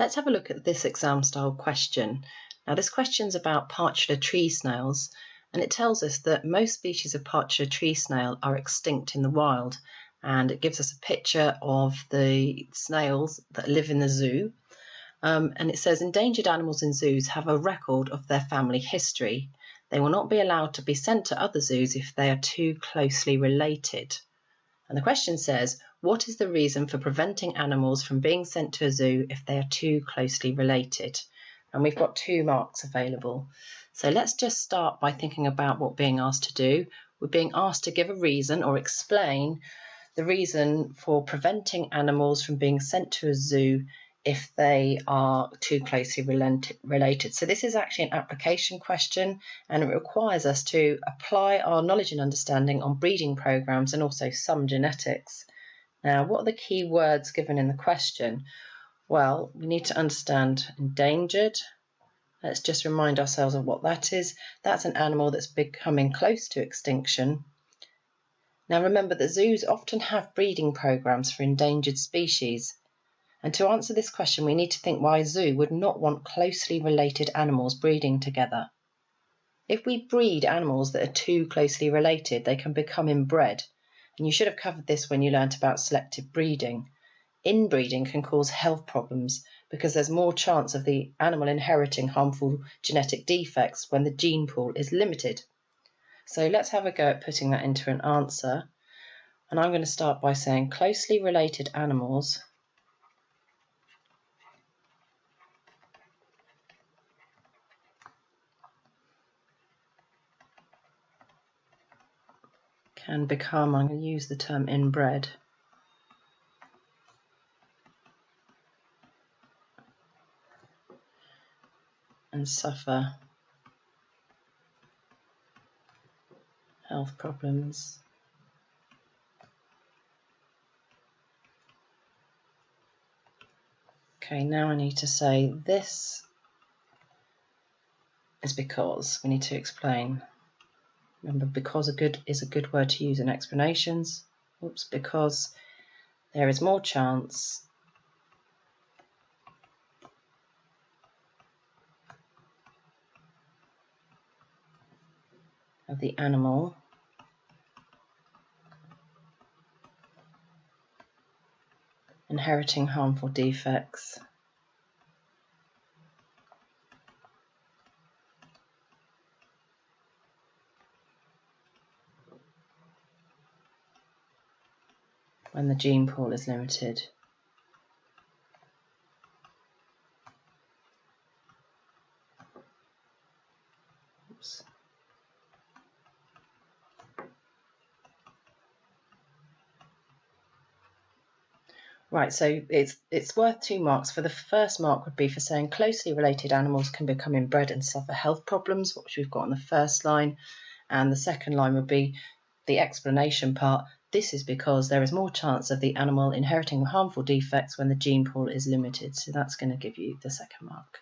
Let's have a look at this exam style question. Now this question's about partridge tree snails, and it tells us that most species of partridge tree snail are extinct in the wild, and it gives us a picture of the snails that live in the zoo. And it says endangered animals in zoos have a record of their family history. They will not be allowed to be sent to other zoos if they are too closely related. And the question says, what is the reason for preventing animals from being sent to a zoo if they are too closely related? And we've got 2 marks available. So let's just start by thinking about what we're being asked to do. We're being asked to give a reason or explain the reason for preventing animals from being sent to a zoo if they are too closely related. So this is actually an application question, and it requires us to apply our knowledge and understanding on breeding programs and also some genetics. Now, what are the key words given in the question? Well, we need to understand endangered. Let's just remind ourselves of what that is. That's an animal that's becoming close to extinction. Now remember that zoos often have breeding programs for endangered species. And to answer this question, we need to think why a zoo would not want closely related animals breeding together. If we breed animals that are too closely related, they can become inbred. And you should have covered this when you learnt about selective breeding. Inbreeding can cause health problems because there's more chance of the animal inheriting harmful genetic defects when the gene pool is limited. So let's have a go at putting that into an answer. And I'm going to start by saying closely related animals can become, I'm going to use the term inbred, and suffer health problems. Okay, now I need to say this is because. We need to explain. Remember, because is a good word to use in explanations. Because there is more chance of the animal inheriting harmful defects when the gene pool is limited. Oops. Right, so it's worth 2 marks. For the first mark would be for saying closely related animals can become inbred and suffer health problems, which we've got on the first line. And the second line would be the explanation part. This is because there is more chance of the animal inheriting harmful defects when the gene pool is limited. So that's going to give you the second mark.